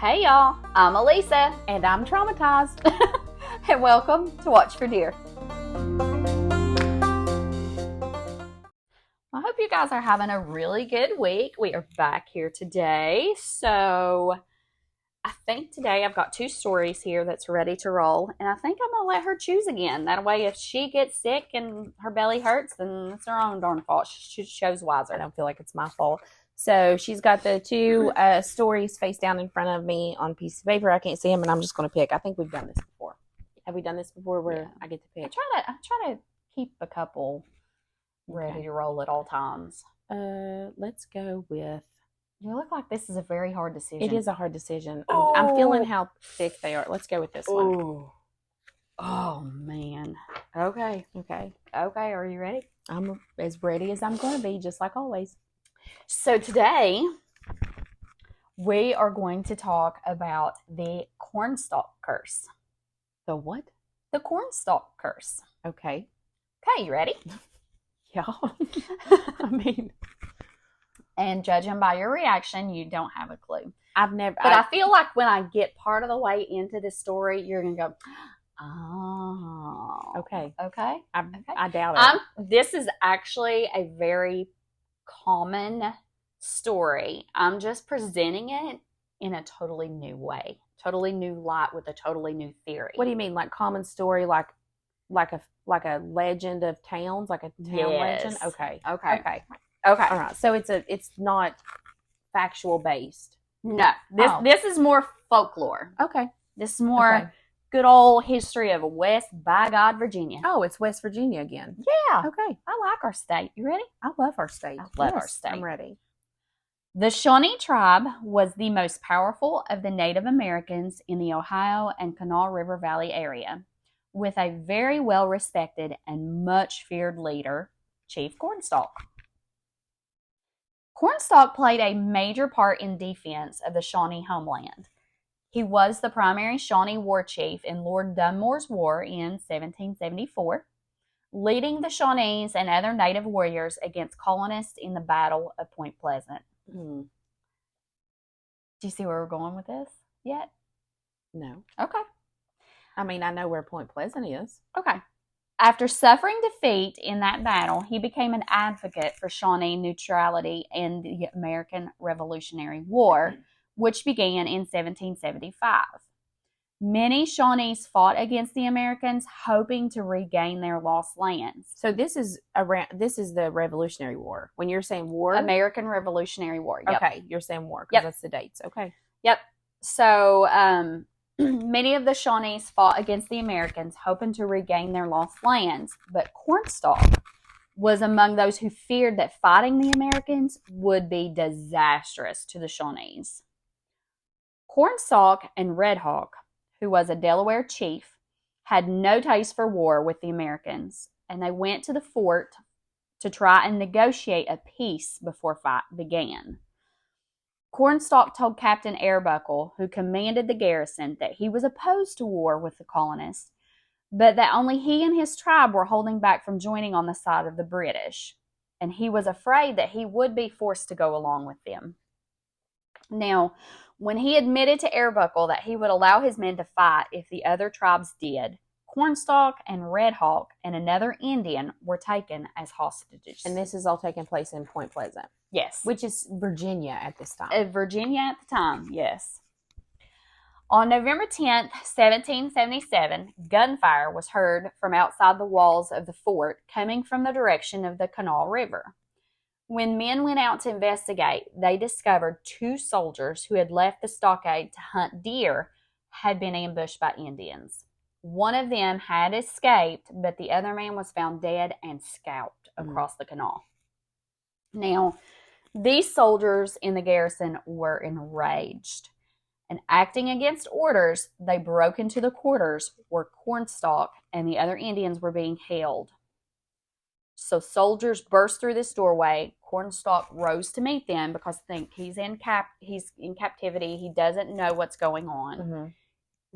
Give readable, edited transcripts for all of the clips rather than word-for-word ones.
Hey y'all, I'm Elisa, And I'm traumatized. and welcome to Watch for Deer. I hope you guys are having a really good week. We are back here today. So I think today I've got two stories here that's ready to roll, and I think I'm going to let her choose again. That way, if she gets sick and her belly hurts, then it's her own darn fault. She chose wiser. I don't feel like it's my fault. So she's got the two stories face down in front of me on a piece of paper. I can't see them, and I'm just going to pick. I think we've done this before. Have we done this before where I get to pick? I try to keep a couple ready to roll at all times. Let's go with... You look like this is a very hard decision. It is a hard decision. I'm feeling how thick they are. Let's go with this one. Oh, man. Okay. Are you ready? I'm as ready as I'm going to be, just like always. So today, we are going to talk about the Cornstalk curse. The what? The Cornstalk curse. Okay. Okay, you ready? Yeah. I mean... And judging by your reaction, you don't have a clue. But I feel like when I get part of the way into this story, you're going to go, oh. Okay. Okay? I doubt it. This is actually a very common story. I'm just presenting it in a totally new way. Totally new light with a totally new theory. What do you mean? Like common story, like a legend of towns, like a town legend? Okay. Okay. All right. So it's not factual based. No. This is more folklore. Okay. This is more good old history of West by God, Virginia. Oh, it's West Virginia again. Yeah. Okay. I like our state. You ready? I love our state. I'm ready. The Shawnee tribe was the most powerful of the Native Americans in the Ohio and Kanawha River Valley area, with a very well-respected and much-feared leader, Chief Cornstalk. Cornstalk played a major part in defense of the Shawnee homeland. He was the primary Shawnee war chief in Lord Dunmore's War in 1774, leading the Shawnees and other native warriors against colonists in the Battle of Point Pleasant. Do you see where we're going with this yet? No. Okay. I mean, I know where Point Pleasant is. Okay. After suffering defeat in that battle, he became an advocate for Shawnee neutrality in the American Revolutionary War, which began in 1775. Many Shawnees fought against the Americans, hoping to regain their lost lands. So this is the Revolutionary War. When you're saying war, American Revolutionary War. Yep. Okay, you're saying war because that's the dates. Okay. Yep. So many of the Shawnees fought against the Americans, hoping to regain their lost lands. But Cornstalk was among those who feared that fighting the Americans would be disastrous to the Shawnees. Cornstalk and Red Hawk, who was a Delaware chief, had no taste for war with the Americans, and they went to the fort to try and negotiate a peace before fight began. Cornstalk told Captain Arbuckle, who commanded the garrison, that he was opposed to war with the colonists, but that only he and his tribe were holding back from joining on the side of the British, and he was afraid that he would be forced to go along with them. Now, when he admitted to Arbuckle that he would allow his men to fight if the other tribes did, Cornstalk and Red Hawk and another Indian were taken as hostages. And this is all taking place in Point Pleasant. Yes. Which is Virginia at this time. Virginia at the time, yes. On November 10th, 1777, gunfire was heard from outside the walls of the fort, coming from the direction of the Kanawha River. When men went out to investigate, they discovered two soldiers who had left the stockade to hunt deer had been ambushed by Indians. One of them had escaped, but the other man was found dead and scalped across the Kanawha. Now, these soldiers in the garrison were enraged, and acting against orders, they broke into the quarters where Cornstalk and the other Indians were being held. So soldiers burst through this doorway. Cornstalk rose to meet them because think he's in captivity. He doesn't know what's going on. Mm-hmm.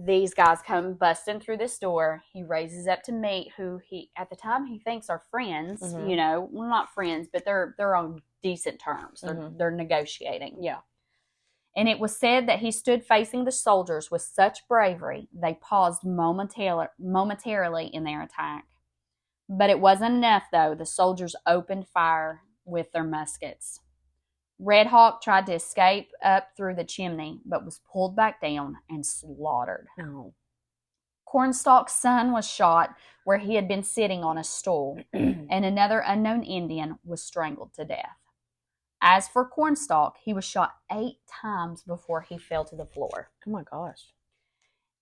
These guys come busting through this door. He raises up to meet who he, at the time, he thinks are friends. Mm-hmm. You know, well, not friends, but they're on decent terms. They're negotiating. Yeah. and it was said that he stood facing the soldiers with such bravery they paused momentarily in their attack. But it wasn't enough, though. The soldiers opened fire with their muskets. Red Hawk tried to escape up through the chimney, but was pulled back down and slaughtered. Oh. Cornstalk's son was shot where he had been sitting on a stool, and another unknown Indian was strangled to death. As for Cornstalk, he was shot 8 times before he fell to the floor. Oh my gosh.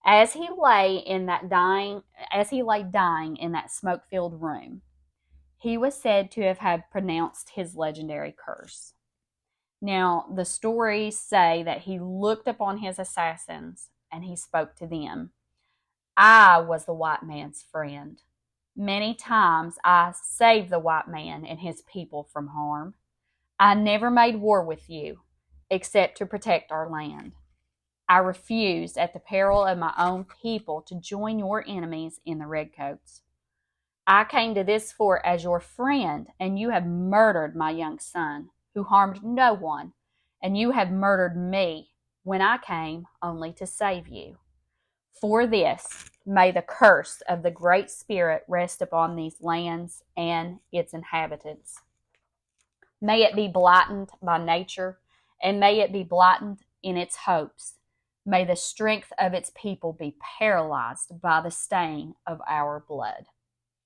As he lay dying in that smoke-filled room, he was said to have had pronounced his legendary curse. Now, the stories say that he looked upon his assassins and he spoke to them. I was the white man's friend. Many times I saved the white man and his people from harm. I never made war with you, except to protect our land. I refused, at the peril of my own people, to join your enemies in the redcoats. I came to this fort as your friend, and you have murdered my young son, who harmed no one, and you have murdered me when I came only to save you. For this, may the curse of the Great Spirit rest upon these lands and its inhabitants. May it be blighted by nature, and may it be blighted in its hopes. May the strength of its people be paralyzed by the stain of our blood.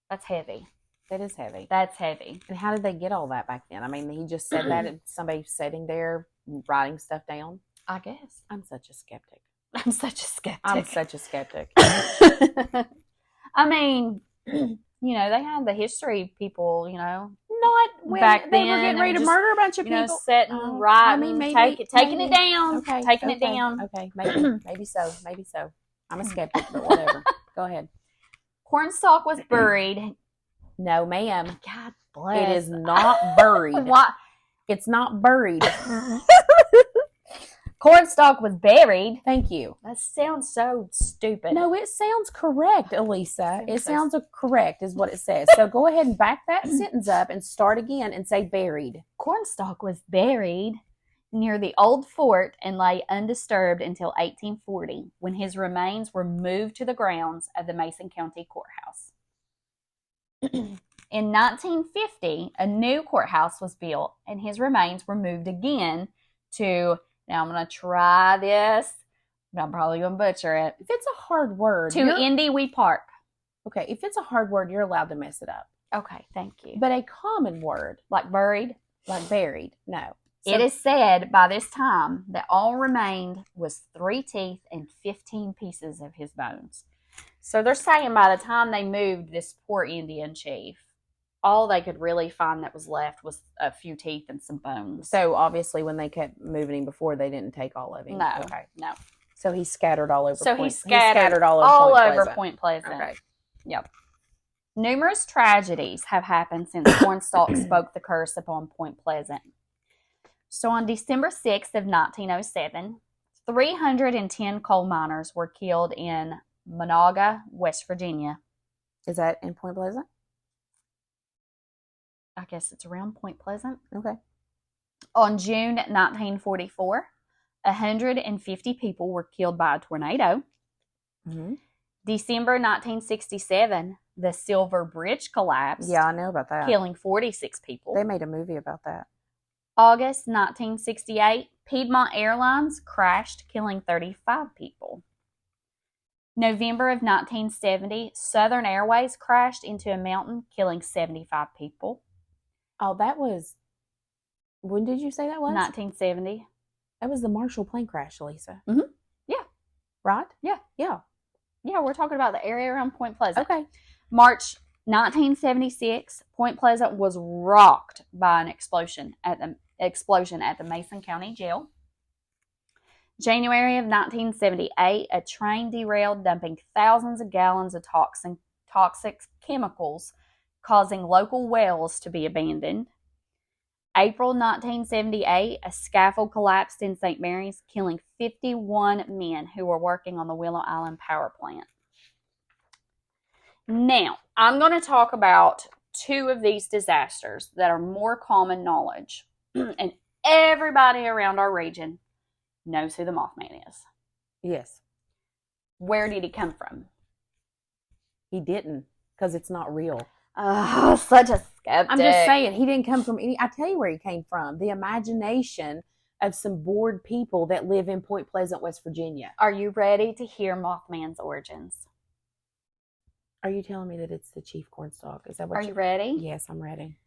That's heavy. That is heavy. That's heavy. And how did they get all that back then? I mean, he just said that and somebody sitting there writing stuff down. I guess. I'm such a skeptic. I'm such a skeptic. I'm such a skeptic. I mean, they had the history people, Not when back they then, were getting ready to murder a bunch of people. Sitting, writing, taking it down. Okay, taking it down. Okay, maybe so. I'm a skeptic, but whatever. Go ahead. Cornstalk was buried. No, ma'am. God bless. It is not buried. What? It's not buried. Cornstalk was buried. Thank you. That sounds so stupid. No, it sounds correct, Elisa. It sounds correct is what it says. So go ahead and back that sentence up and start again and say buried. Cornstalk was buried near the old fort and lay undisturbed until 1840, when his remains were moved to the grounds of the Mason County Courthouse. In 1950, a new courthouse was built, and his remains were moved again to, now I'm going to try this, but I'm probably going to butcher it. If it's a hard word. To Indy Park. Okay, if it's a hard word, you're allowed to mess it up. Okay, thank you. But a common word. Like buried? Like buried, no. So, it is said by this time that all remained was 3 teeth and 15 pieces of his bones. So they're saying by the time they moved this poor Indian chief, all they could really find that was left was a few teeth and some bones. So obviously when they kept moving him before, they didn't take all of him. No. Okay. No. So he's scattered all over He scattered all over Point Pleasant. Okay. Yep. Numerous tragedies have happened since Cornstalk spoke the curse upon Point Pleasant. So on December 6th of 1907, 310 coal miners were killed in Monaga, West Virginia. Is that in Point Pleasant? I guess it's around Point Pleasant. Okay. On June 1944, 150 people were killed by a tornado. Mm-hmm. December 1967, the Silver Bridge collapsed. Yeah, I know about that. Killing 46 people. They made a movie about that. August 1968, Piedmont Airlines crashed, killing 35 people. November of 1970, Southern Airways crashed into a mountain, killing 75 people. Oh, that was... When did you say that was? 1970. That was the Marshall plane crash, Lisa. Mm-hmm. Yeah. Right? Yeah. Yeah. Yeah, we're talking about the area around Point Pleasant. Okay. March 1976, Point Pleasant was rocked by an explosion at the Mason County Jail. January of 1978, a train derailed, dumping thousands of gallons of toxic chemicals, causing local wells to be abandoned. April 1978, a scaffold collapsed in St. Mary's, killing 51 men who were working on the Willow Island power plant. Now, I'm going to talk about 2 of these disasters that are more common knowledge, and everybody around our region knows who the Mothman is. Yes. Where did he come from? He didn't, because it's not real. Oh, such a skeptic. I'm just saying, he didn't come from I tell you where he came from. The imagination of some bored people that live in Point Pleasant, West Virginia. Are you ready to hear Mothman's origins? Are you telling me that it's the Chief Cornstalk? Is that what Are you ready? Yes, I'm ready.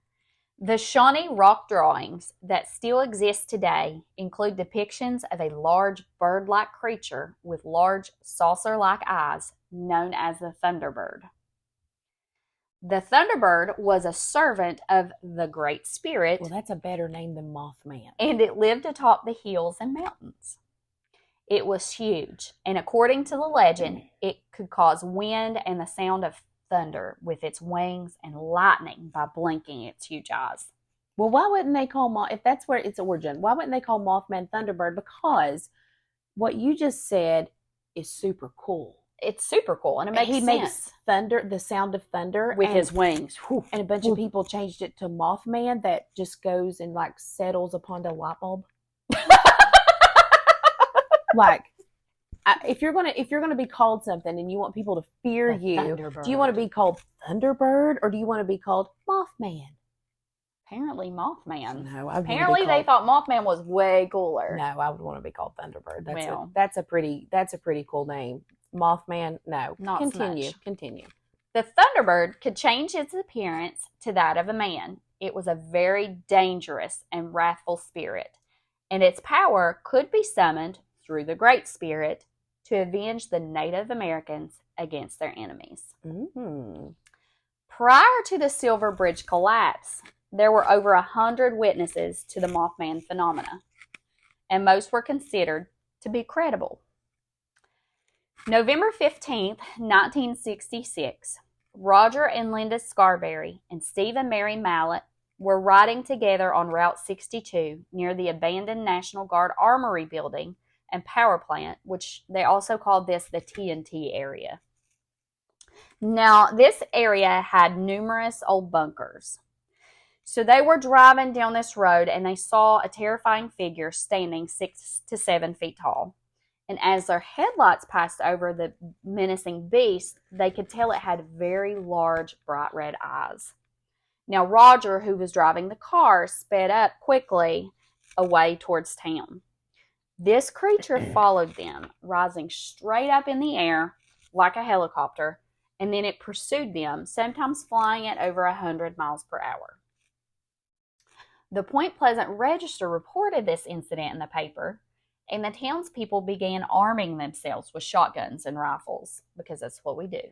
The Shawnee rock drawings that still exist today include depictions of a large bird-like creature with large saucer-like eyes known as the Thunderbird. The Thunderbird was a servant of the Great Spirit. Well, that's a better name than Mothman. And it lived atop the hills and mountains. It was huge, and according to the legend, it could cause wind and the sound of thunder with its wings and lightning by blinking its huge eyes. Well, why wouldn't they call if that's where its origin, why wouldn't they call Mothman Thunderbird? Because what you just said is super cool. It's super cool, and it makes sense. Makes thunder, the sound of thunder. With his wings. And a bunch of people changed it to Mothman that just goes and like settles upon the light bulb. Like, if you're gonna be called something and you want people to fear you, do you want to be called Thunderbird or do you want to be called Mothman? Apparently Mothman. No, apparently they thought Mothman was way cooler. No, I would want to be called Thunderbird. That's a pretty cool name. Mothman, no. Not Continue. so much. Continue. The Thunderbird could change its appearance to that of a man. It was a very dangerous and wrathful spirit, and its power could be summoned through the Great Spirit to avenge the Native Americans against their enemies. Mm-hmm. Prior to the Silver Bridge collapse, there were over 100 witnesses to the Mothman phenomena, and most were considered to be credible. November 15th, 1966, Roger and Linda Scarberry and Steve and Mary Mallett were riding together on Route 62 near the abandoned National Guard Armory building and power plant, which they also called this the TNT area. Now, this area had numerous old bunkers. So they were driving down this road and they saw a terrifying figure standing 6 to 7 feet tall. And as their headlights passed over the menacing beast, they could tell it had very large, bright red eyes. Now, Roger, who was driving the car, sped up quickly away towards town. This creature followed them, rising straight up in the air like a helicopter, and then it pursued them, sometimes flying at over 100 miles per hour. The Point Pleasant Register reported this incident in the paper, and the townspeople began arming themselves with shotguns and rifles, because that's what we do.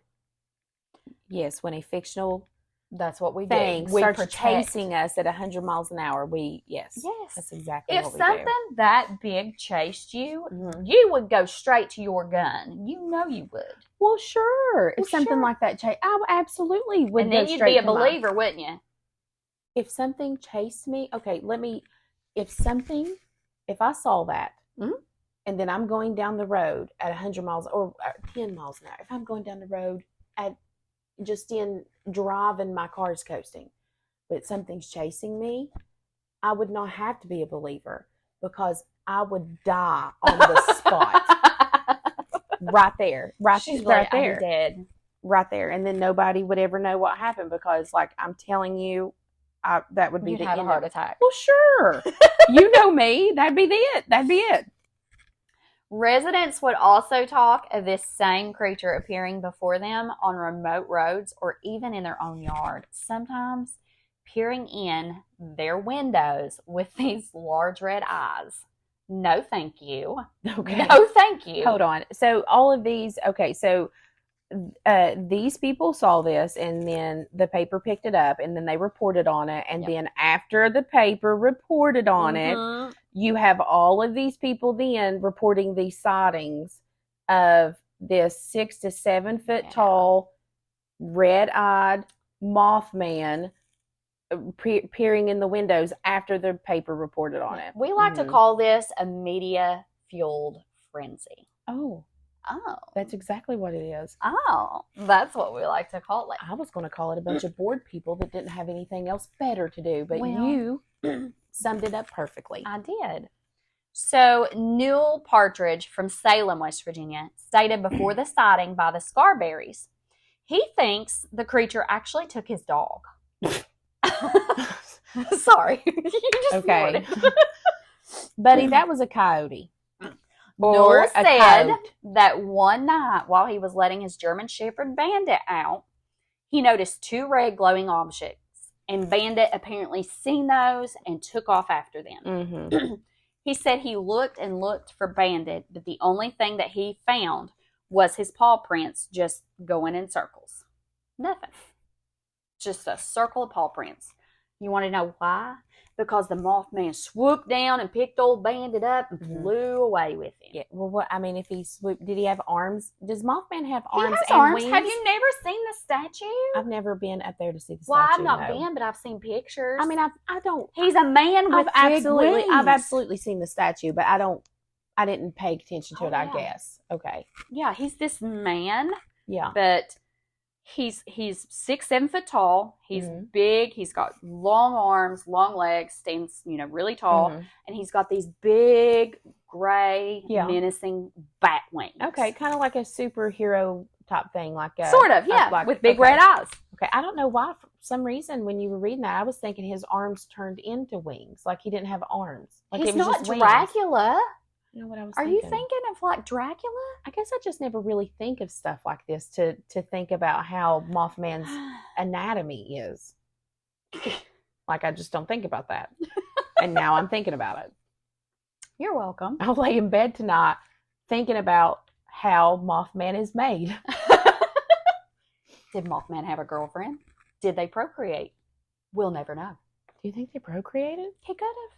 Yes, when a fictional That's what we thing do. We starts protect. chasing us at 100 miles an hour, Yes. that's exactly If what we something do. that big chased you, Mhm. you would go straight to your gun. You know you would. Well, sure. If something sure. like that chased, I absolutely would And go then you'd straight be a to mine. believer, wouldn't you? If something chased me, okay, if I saw that, Mhm. and then I'm going down the road at 100 miles or 10 miles an hour, if I'm going down the road at just in driving, my car's coasting, but something's chasing me, I would not have to be a believer because I would die on the spot. Right there. She's right like, there. I'm dead. Right there. And then nobody would ever know what happened because, like, I'm telling you, that would be You'd the have a end heart of it. attack. Well, sure. You know me. That'd be it. That'd be it. Residents would also talk of this same creature appearing before them on remote roads or even in their own yard, sometimes peering in their windows with these large red eyes. No, thank you. Okay. No, thank you. Hold on. So all of these, okay, so these people saw this and then the paper picked it up and then they reported on it. And then after the paper reported on it, you have all of these people then reporting these sightings of this 6 to 7 foot tall, red-eyed Mothman peering in the windows after the paper reported on it. We like to call this a media-fueled frenzy. Oh, that's exactly what it is. Oh, that's what we like to call it. I was going to call it a bunch of bored people that didn't have anything else better to do, but Well, you summed it up perfectly. I did. So, Newell Partridge from Salem, West Virginia, stated before the sighting by the Scarberries, he thinks the creature actually took his dog. Sorry. You just Okay. Buddy, that was a coyote. Newell a said coyote. that one night while he was letting his German Shepherd Bandit out, he noticed 2 red glowing objects, and Bandit apparently seen those and took off after them. Mm-hmm. He said he looked and looked for Bandit, but the only thing that he found was his paw prints just going in circles. Nothing. Just a circle of paw prints. You want to know why? Because the Mothman swooped down and picked old Bandit up and flew away with him. Yeah. Well, what I mean, if he swooped, did he have arms? Does Mothman have He arms has and arms. wings? Have you never seen the statue? I've never been up there to see the Well, statue. I've not no. been, but I've seen pictures. I mean, I don't. He's a man with big wings. I've absolutely seen the statue, but I didn't pay attention to it. yeah. I guess. Okay. Yeah, he's this man, Yeah. but he's 6'7" tall. He's big. He's got long arms, long legs, stands really tall, and he's got these big gray, menacing bat wings. Okay, kind of like a superhero type thing, like a, sort of, yeah, like, with big red eyes. Okay, I don't know why. For some reason, when you were reading that, I was thinking his arms turned into wings, like he didn't have arms. Like He's it was not just wings. Dracula. You know what I was Are thinking? you thinking of like Dracula? I guess I just never really think of stuff like this to think about how Mothman's anatomy is. Like I just don't think about that. And now I'm thinking about it. You're welcome. I'll lay in bed tonight thinking about how Mothman is made. Did Mothman have a girlfriend? Did they procreate? We'll never know. Do you think they procreated? He could have.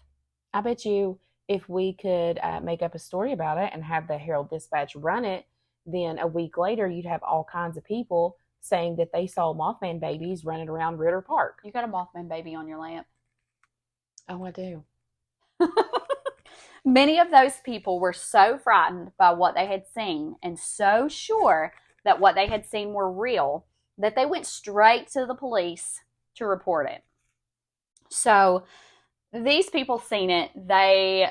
I bet you if we could make up a story about it and have the Herald Dispatch run it, then a week later you'd have all kinds of people saying that they saw Mothman babies running around Ritter Park. You got a Mothman baby on your lamp. Oh, I do. Many of those people were so frightened by what they had seen and so sure that what they had seen were real that they went straight to the police to report it. So these people seen it. They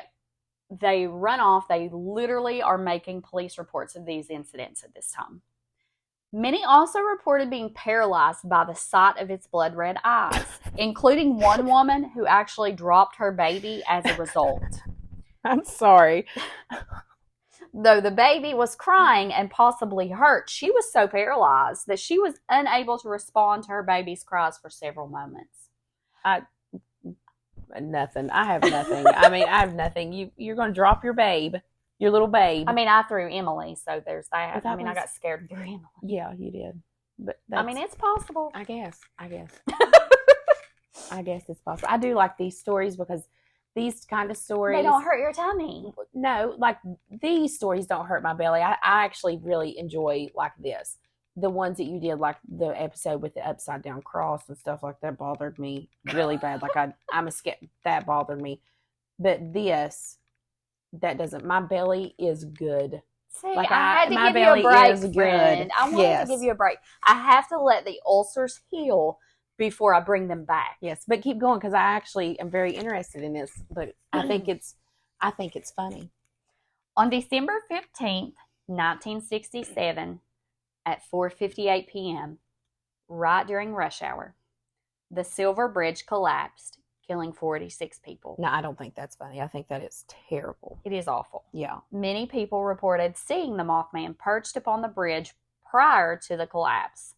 run off. They literally are making police reports of these incidents at this time. Many also reported being paralyzed by the sight of its blood red eyes, including one woman who actually dropped her baby as a result. I'm sorry. Though the baby was crying and possibly hurt, she was so paralyzed that she was unable to respond to her baby's cries for several moments. Nothing. I have nothing. I mean, I have nothing. You're going to drop your babe, your little babe. I mean, I threw Emily, so there's that. I got scared and threw Emily. Yeah, you did. But I mean, it's possible. I guess. I guess it's possible. I do like these stories because these kind of stories, they don't hurt your tummy. No, like these stories don't hurt my belly. I actually really enjoy like this. The ones that you did, like the episode with the upside down cross and stuff like that, bothered me really bad. Like I'm a skeptic. That bothered me. But this, that doesn't. My belly is good. See, like I had to give you a break, friend. I wanted to give you a break. I have to let the ulcers heal before I bring them back. Yes, but keep going because I actually am very interested in this. But I think it's funny. On December 15th, 1967, at 4:58 p.m., right during rush hour, the Silver Bridge collapsed, killing 46 people. No, I don't think that's funny. I think that is terrible. It is awful. Yeah. Many people reported seeing the Mothman perched upon the bridge prior to the collapse.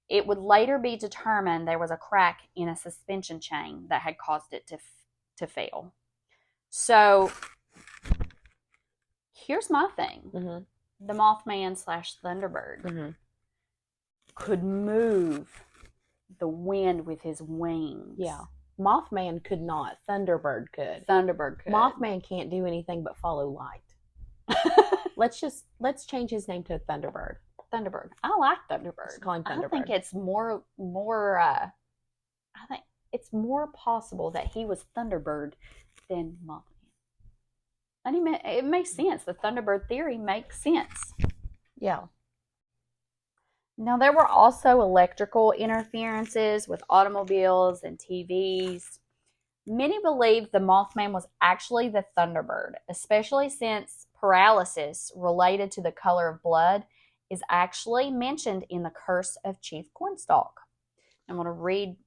It would later be determined there was a crack in a suspension chain that had caused it to fail. So, here's my thing. Mm-hmm. The Mothman / Thunderbird could move the wind with his wings. Yeah. Mothman could not. Thunderbird could. Thunderbird could. Mothman can't do anything but follow light. Let's change his name to Thunderbird. Thunderbird. I like Thunderbird. Let's call him Thunderbird. I think it's more. I think it's more possible that he was Thunderbird than Mothman. And it makes sense. The Thunderbird theory makes sense. Yeah. Now, there were also electrical interferences with automobiles and TVs. Many believe the Mothman was actually the Thunderbird, especially since paralysis related to the color of blood is actually mentioned in the Curse of Chief Cornstalk. I'm going to read,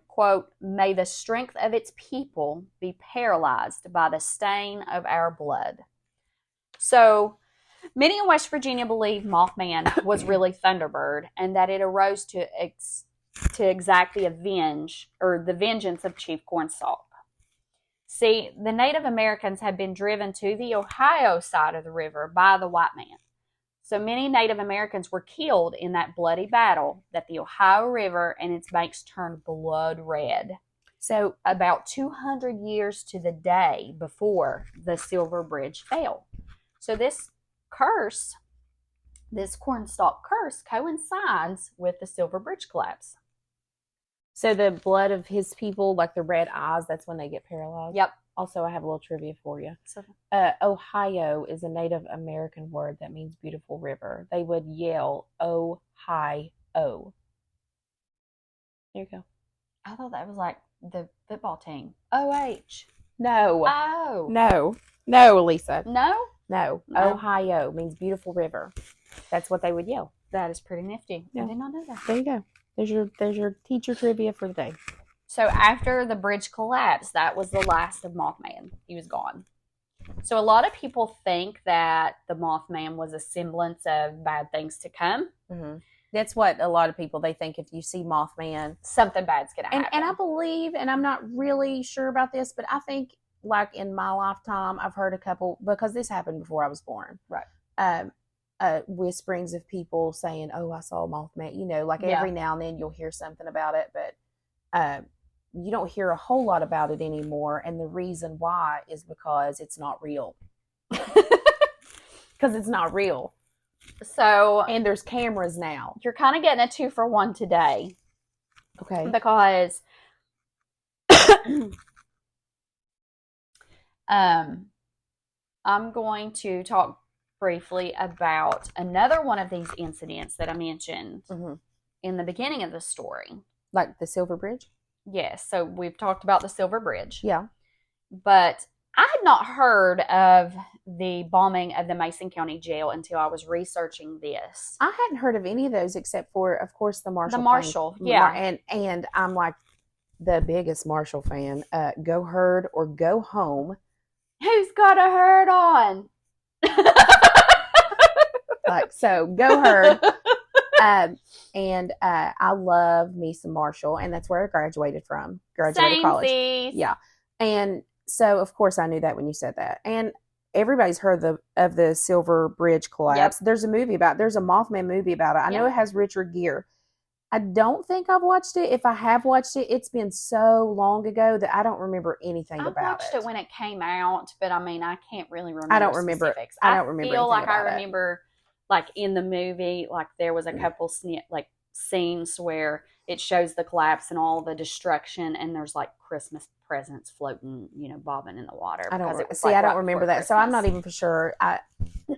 quote, "May the strength of its people be paralyzed by the stain of our blood." So, many in West Virginia believe Mothman was really Thunderbird and that it arose to exact the vengeance of Chief Cornstalk. See, the Native Americans had been driven to the Ohio side of the river by the white man. So many Native Americans were killed in that bloody battle that the Ohio River and its banks turned blood red. So about 200 years to the day before the Silver Bridge fell. So this curse, this Cornstalk curse, coincides with the Silver Bridge collapse. So the blood of his people, like the red eyes, that's when they get paralyzed? Yep. Also, I have a little trivia for you. Ohio is a Native American word that means beautiful river. They would yell, "Ohio." There you go. I thought that was like the football team. OH. No. Oh. No, Lisa. No? No. Ohio means beautiful river. That's what they would yell. That is pretty nifty. Yeah. I did not know that. There you go. There's your teacher trivia for the day. So after the bridge collapsed, that was the last of Mothman. He was gone. So a lot of people think that the Mothman was a semblance of bad things to come. Mm-hmm. That's what a lot of people, they think if you see Mothman, something bad's going to happen. And I believe, and I'm not really sure about this, but I think like in my lifetime, I've heard a couple, because this happened before I was born. Right. Whisperings of people saying, "Oh, I saw a Mothman." Like every now and then you'll hear something about it, but you don't hear a whole lot about it anymore. And the reason why is because it's not real. Because it's not real. So, and there's cameras now. You're kind of getting a 2-for-1 today. Okay. Because I'm going to talk briefly about another one of these incidents that I mentioned in the beginning of the story. Like the Silver Bridge? Yes. So we've talked about the Silver Bridge. Yeah. But I had not heard of the bombing of the Mason County Jail until I was researching this. I hadn't heard of any of those except for, of course, the Marshall. The Marshall, yeah. And I'm like the biggest Marshall fan. Go herd or go home. Who's got a herd on? So go herd. And I love me some Marshall, and that's where I graduated from. Graduated college. Yeah. And so, of course, I knew that when you said that. And everybody's heard of the Silver Bridge collapse. Yep. There's a Mothman movie about it. I know it has Richard Gere. I don't think I've watched it. If I have watched it, it's been so long ago that I don't remember anything about it. I watched it when it came out, but I mean, I can't really remember. I don't remember. Specifics. I don't remember. I feel like I remember, like in the movie, like there was a couple scenes where it shows the collapse and all the destruction, and there's like Christmas presents floating, bobbing in the water. I don't remember that, so I'm not even for sure. I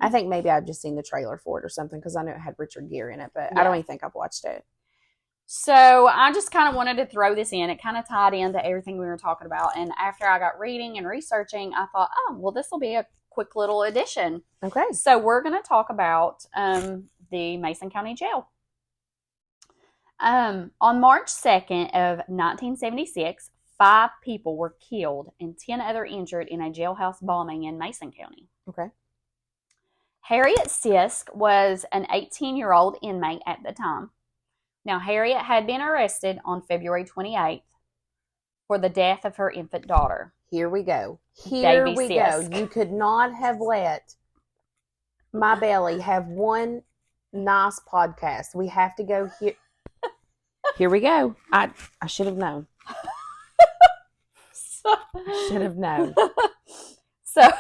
think maybe I've just seen the trailer for it or something because I know it had Richard Gere in it, but I don't even think I've watched it. So I just kind of wanted to throw this in. It kind of tied into everything we were talking about. And after I got reading and researching, I thought, oh, well, this will be a quick little addition. Okay. So we're going to talk about the Mason County Jail. On March 2nd of 1976, 5 people were killed and 10 other injured in a jailhouse bombing in Mason County. Okay. Harriet Sisk was an 18-year-old inmate at the time. Now, Harriet had been arrested on February 28th for the death of her infant daughter. Here we go. Davy Sisk. You could not have let my belly have one nice podcast. We have to go here. Here we go. I should have known. I should have known. So,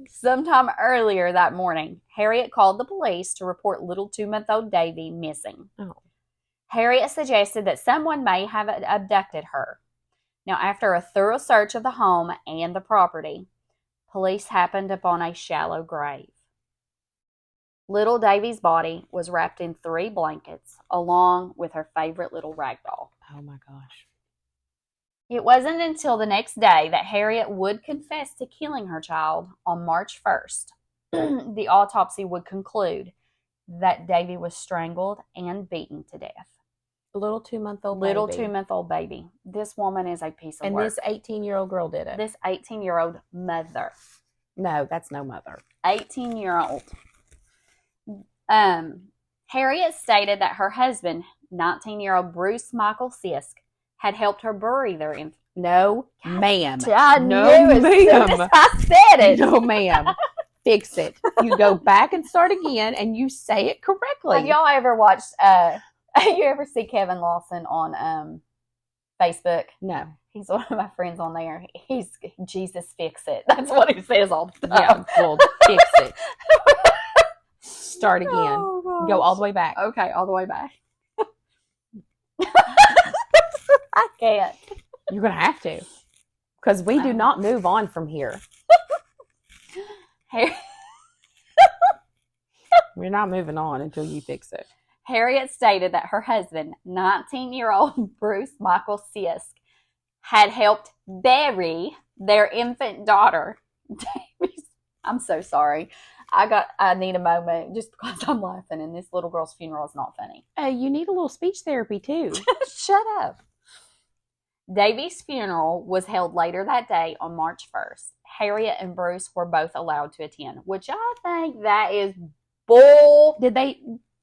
sometime earlier that morning, Harriet called the police to report little 2-month-old Davy missing. Oh. Harriet suggested that someone may have abducted her. Now, after a thorough search of the home and the property, police happened upon a shallow grave. Little Davy's body was wrapped in 3 blankets, along with her favorite little rag doll. Oh my gosh. It wasn't until the next day that Harriet would confess to killing her child on March 1st. The autopsy would conclude that Davy was strangled and beaten to death. Little 2-month-old Little baby. 2-month-old baby. This woman is a piece of work. And this 18-year-old girl did it. This 18-year-old mother. No, that's no mother. 18-year-old. Harriet stated that her husband, 19-year-old Bruce Michael Sisk, had helped her bury their infant. No, ma'am. I no, knew as soon as I said it. No, ma'am. Fix it. You go back and start again, and you say it correctly. Have y'all ever watched? You ever see Kevin Lawson on Facebook? No. He's one of my friends on there. He's Jesus, fix it. That's what he says all the time. Yeah, well, fix it. Start again. Oh, go all the way back. Okay, all the way back. I can't. You're going to have to. Because we do not move on from here. We're not moving on until you fix it. Harriet stated that her husband, 19-year-old Bruce Michael Sisk, had helped bury their infant daughter. I'm so sorry. I need a moment just because I'm laughing and this little girl's funeral is not funny. You need a little speech therapy too. Shut up. Davy's funeral was held later that day on March 1st. Harriet and Bruce were both allowed to attend, which I think that is bull. Did they?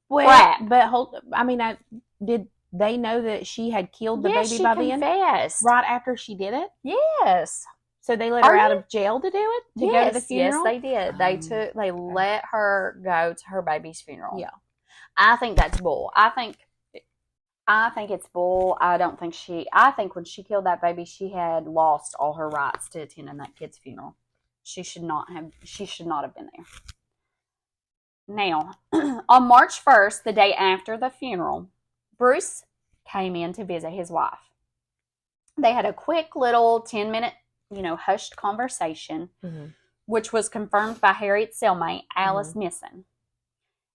Well, crap. But did they know that she had killed the baby by the end? Confessed. Right after she did it? Yes. So they let her out of jail to do it? To go to the funeral? Yes, they did. They let her go to her baby's funeral. Yeah. I think that's bull. I think it's bull. I think when she killed that baby, she had lost all her rights to attending that kid's funeral. She should not have been there. Now, on March 1st, the day after the funeral, Bruce came in to visit his wife. They had a quick little 10-minute, hushed conversation, which was confirmed by Harriet's cellmate, Alice Misson.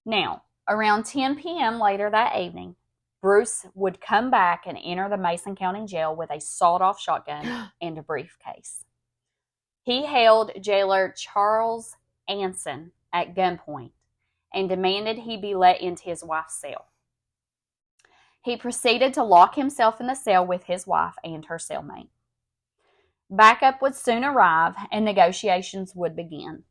Now, around 10 p.m. later that evening, Bruce would come back and enter the Mason County Jail with a sawed-off shotgun and a briefcase. He held jailer Charles Anson at gunpoint and demanded he be let into his wife's cell. He proceeded to lock himself in the cell with his wife and her cellmate. Backup would soon arrive and negotiations would begin.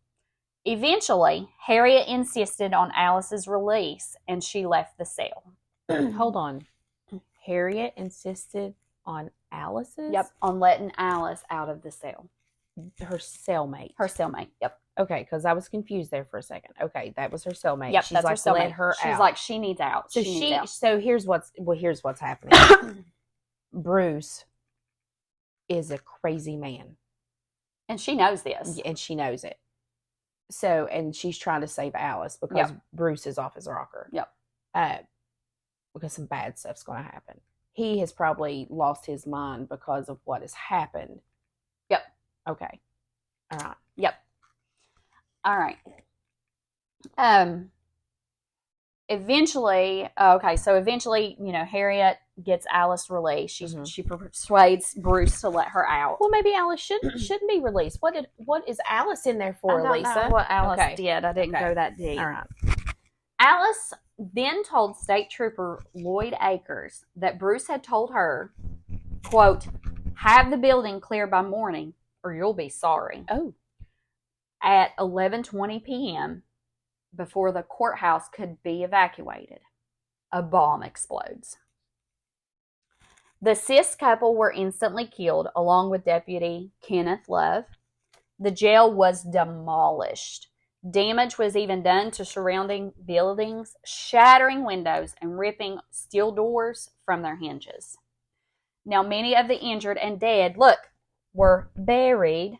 Eventually, Harriet insisted on Alice's release and she left the cell. Hold on. Harriet insisted on Alice's? Yep, on letting Alice out of the cell. Her cellmate. Her cellmate, yep. Okay, because I was confused there for a second. Okay, that was her cellmate. Yep, she's that's like, her cellmate. Let her She's out. like, she needs out. So here's what's happening. Bruce is a crazy man. And she knows this. And she knows it. So, and she's trying to save Alice because Bruce is off his rocker. Yep. Because some bad stuff's going to happen. He has probably lost his mind because of what has happened. Yep. Okay. All right. Yep. All right. Eventually, Harriet gets Alice released. She persuades Bruce to let her out. Well, maybe Alice shouldn't be released. What is Alice in there for, Lisa? I don't know what Alice did. I didn't go that deep. All right. Alice then told State Trooper Lloyd Akers that Bruce had told her, quote, "Have the building clear by morning or you'll be sorry." Oh. At 11:20 p.m., before the courthouse could be evacuated, a bomb explodes. The Sisk couple were instantly killed, along with Deputy Kenneth Love. The jail was demolished. Damage was even done to surrounding buildings, shattering windows and ripping steel doors from their hinges. Now, many of the injured and dead, were buried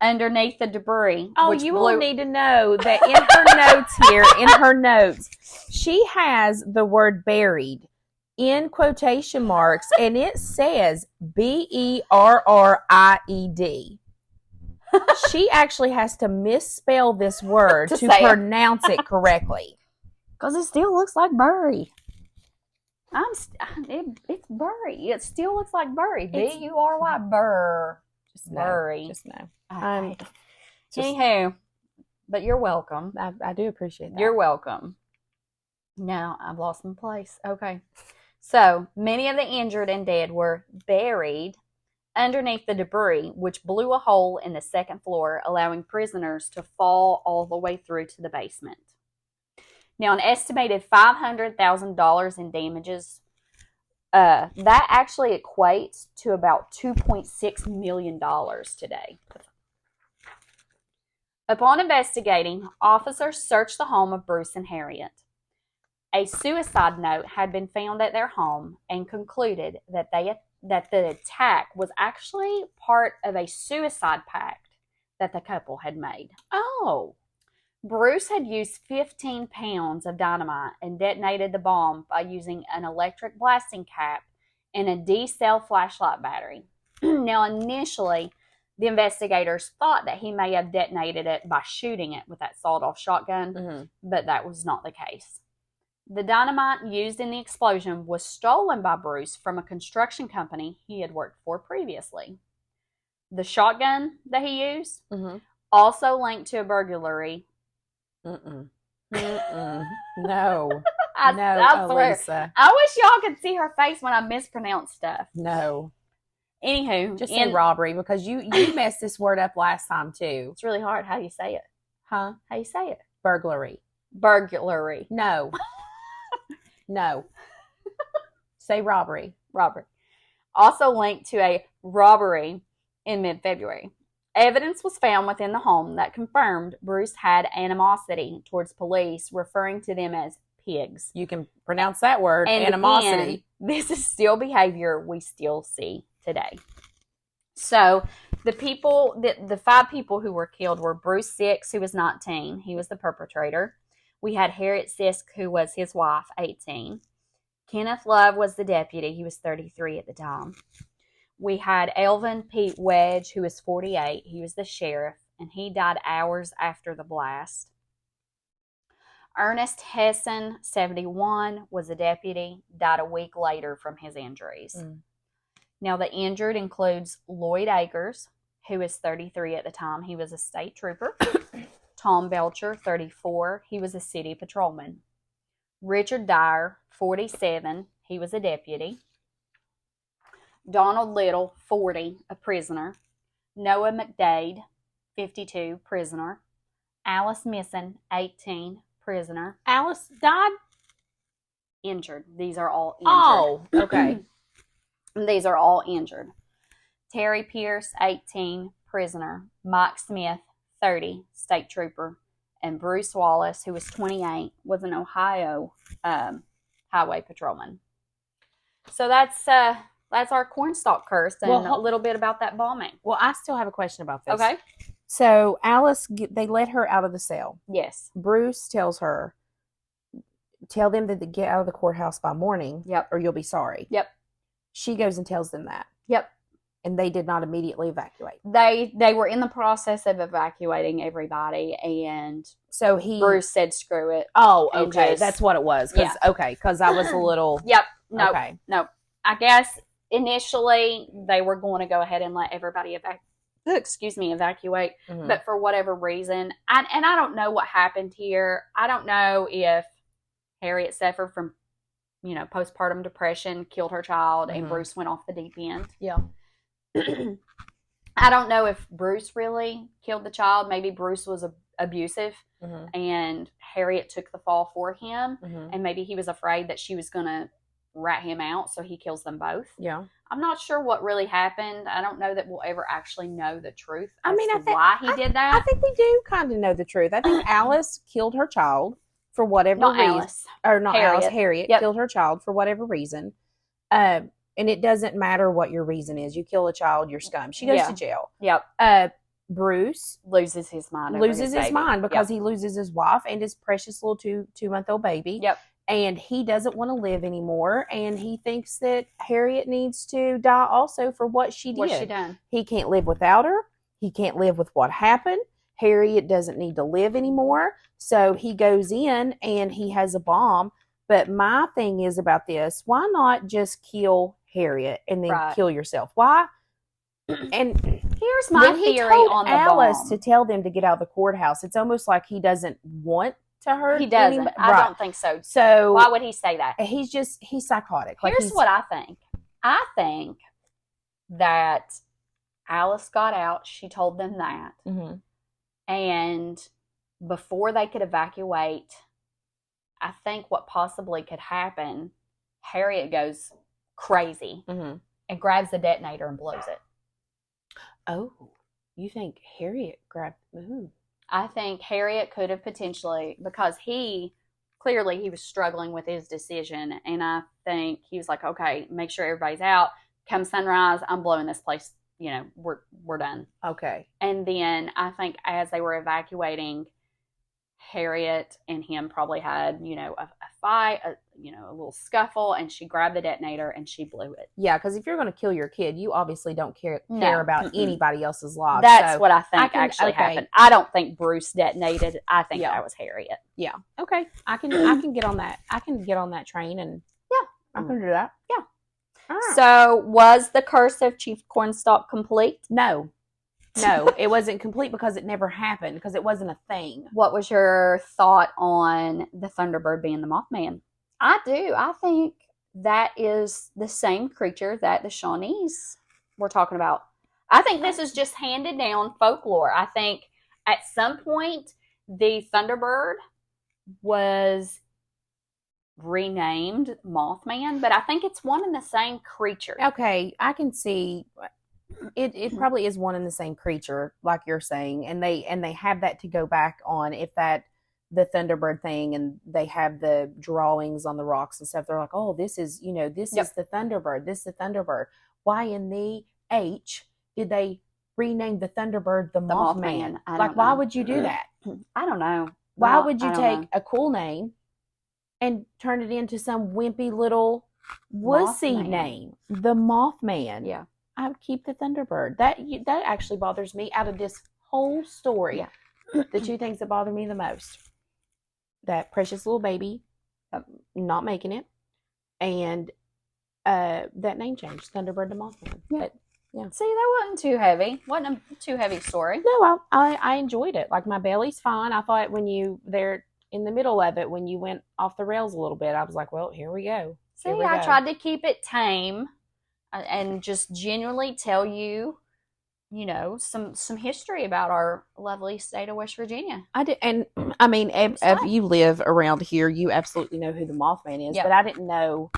underneath the debris. Oh, you will need to know that in her notes, she has the word buried in quotation marks, and it says Berried. She actually has to misspell this word to pronounce it correctly. Because it still looks like bury. It's Bury. It still looks like Bury. It's- B-U-R-Y. Burr. Just Bury. no. Just no. Anywho, but you're welcome. I do appreciate that. You're welcome. Now I've lost my place. Okay. So many of the injured and dead were buried underneath the debris, which blew a hole in the second floor, allowing prisoners to fall all the way through to the basement. Now, an estimated $500,000 in damages, that actually equates to about $2.6 million today. Upon investigating, officers searched the home of Bruce and Harriet. A suicide note had been found at their home and concluded that the attack was actually part of a suicide pact that the couple had made. Oh. Bruce had used 15 pounds of dynamite and detonated the bomb by using an electric blasting cap and a D-cell flashlight battery. Now, initially, the investigators thought that he may have detonated it by shooting it with that sawed-off shotgun, but that was not the case. The dynamite used in the explosion was stolen by Bruce from a construction company he had worked for previously. The shotgun that he used also linked to a burglary. No. No, Elisa. I wish y'all could see her face when I mispronounce stuff. No. Anywho, Just say robbery, because you messed this word up last time too. It's really hard. How do you say it? Huh? How you say it? Burglary. Burglary. No. No. Say robbery. Robbery. Also linked to a robbery in mid-February. Evidence was found within the home that confirmed Bruce had animosity towards police, referring to them as pigs. You can pronounce that word, and animosity. Again, this is still behavior we still see today. So the 5 people who were killed were Bruce Six, who was 19. He was the perpetrator. We had Harriet Sisk, who was his wife, 18. Kenneth Love was the deputy. He was 33 at the time. We had Elvin Pete Wedge, who was 48. He was the sheriff, and he died hours after the blast. Ernest Hessen, 71, was a deputy, died a week later from his injuries. Now, the injured includes Lloyd Akers, who was 33 at the time. He was a state trooper. Tom Belcher, 34. He was a city patrolman. Richard Dyer, 47. He was a deputy. Donald Little, 40, a prisoner. Noah McDade, 52, prisoner. Alice Misson, 18, prisoner. Alice died? Injured. These are all injured. Oh, okay. These are all injured. Terry Pierce, 18, prisoner. Mike Smith, 30, state trooper. And Bruce Wallace, who was 28, was an Ohio highway patrolman. So that's our Cornstalk curse and a little bit about that bombing. Well, I still have a question about this. Okay. So Alice, they let her out of the cell. Yes. Bruce tells her, tell them to get out of the courthouse by morning. Yep. Or you'll be sorry. Yep. She goes and tells them that. Yep. And they did not immediately evacuate. They were in the process of evacuating everybody, and so Bruce said, "Screw it." Oh, okay, that's what it was. Because I was a little. Yep. No. Okay. No. I guess initially they were going to go ahead and let everybody evacuate, but for whatever reason, and I don't know what happened here. I don't know if Harriet suffered from, postpartum depression, killed her child, and Bruce went off the deep end. Yeah. I don't know if Bruce really killed the child. Maybe Bruce was abusive and Harriet took the fall for him. And maybe he was afraid that she was going to rat him out, so he kills them both. Yeah. I'm not sure what really happened. I don't know that we'll ever actually know the truth I think why he did that. I think we do kind of know the truth. I think Alice killed her child for whatever reason. Alice. Or not Harriet. Alice. Harriet killed her child for whatever reason. And it doesn't matter what your reason is. You kill a child, you're scum. She goes to jail. Yep. Bruce loses his mind. Because he loses his wife and his precious little two-month-old baby. Yep. And he doesn't want to live anymore. And he thinks that Harriet needs to die also for what she did. What's she done? He can't live without her. He can't live with what happened. Harriet doesn't need to live anymore. So he goes in and he has a bomb But my thing is about this, why not just kill Harriet and then kill yourself? Why? And here's my theory on the Alice bomb. to tell them to get out of the courthouse. It's almost like he doesn't want to hurt. He doesn't. Anybody. I don't think so. So why would he say that? He's psychotic. Here's what I think. I think that Alice got out. She told them that. Mm-hmm. And before they could evacuate, I think what possibly could happen, Harriet goes crazy and grabs the detonator and blows it. Oh, you think Harriet grabbed? I think Harriet could have potentially, because he was struggling with his decision, and I think he was like, okay, make sure everybody's out. Come sunrise, I'm blowing this place. We're done. Okay. And then I think as they were evacuating, Harriet and him probably had, a fight, a little scuffle, and she grabbed the detonator and she blew it. Yeah, because if you're going to kill your kid, you obviously don't care about anybody else's lives. That's what I think actually happened. I don't think Bruce detonated. I think that was Harriet. Yeah. Okay. I can get on that. I can get on that train and I can do that. Yeah. So was the curse of Chief Cornstalk complete? No, it wasn't complete because it never happened, because it wasn't a thing. What was your thought on the Thunderbird being the Mothman? I do. I think that is the same creature that the Shawnees were talking about. I think this is just handed down folklore. I think at some point the Thunderbird was renamed Mothman, but I think it's one and the same creature. Okay, I can see it probably is one and the same creature, like you're saying, and they have that to go back on. If that the Thunderbird thing, and they have the drawings on the rocks and stuff, they're like, oh, this is is the Thunderbird, this is the Thunderbird. Why in the H did they rename the Thunderbird the Mothman? Why would you do that? I don't know. Why would you take a cool name and turn it into some wimpy little wussy name, the Mothman? Yeah. I would keep the Thunderbird. That actually bothers me out of this whole story. Yeah. The two things that bother me the most: that precious little baby not making it, and that name change, Thunderbird to Mothman. Yeah. But, yeah. See, that wasn't too heavy. Wasn't a too heavy story. No, I enjoyed it. Like, my belly's fine. I thought when you there in the middle of it, when you went off the rails a little bit, I was like, well, here we go. See, I tried to keep it tame and just genuinely tell you, some history about our lovely state of West Virginia. I did, and I mean, if you live around here, you absolutely know who the Mothman is. Yep. But I didn't know.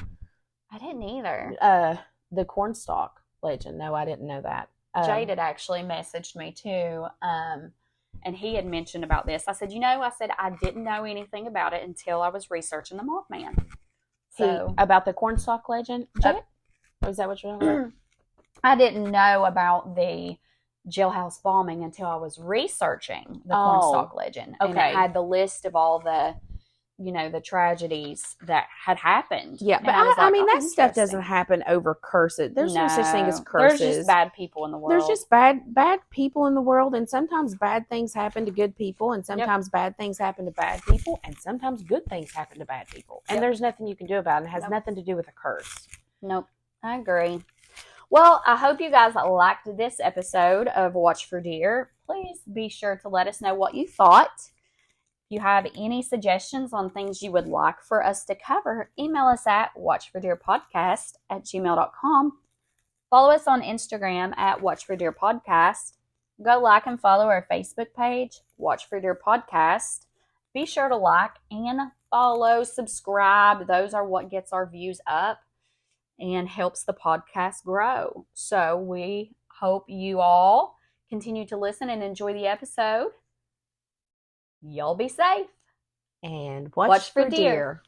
I didn't either. The Cornstalk legend. No, I didn't know that. Jade had actually messaged me too, and he had mentioned about this. I said, I didn't know anything about it until I was researching the Mothman. So about the Cornstalk legend, Jade. Was that what you're talking about? I didn't know about the jailhouse bombing until I was researching the Cornstalk legend. Okay. And it had the list of all the, the tragedies that had happened. Yeah, but I mean, that stuff doesn't happen over curses. There's no such thing as curses. There's just bad people in the world. There's just bad people in the world, and sometimes bad things happen to good people, and sometimes bad things happen to bad people, and sometimes good things happen to bad people. And there's nothing you can do about it. It has nothing to do with a curse. Nope. I agree. Well, I hope you guys liked this episode of Watch for Deer. Please be sure to let us know what you thought. If you have any suggestions on things you would like for us to cover, email us at watchfordeerpodcast@gmail.com. Follow us on Instagram at watchfordeerpodcast. Go like and follow our Facebook page, Watch for Deer Podcast. Be sure to like and follow, subscribe. Those are what gets our views up and helps the podcast grow. So we hope you all continue to listen and enjoy the episode. Y'all be safe. And watch for deer.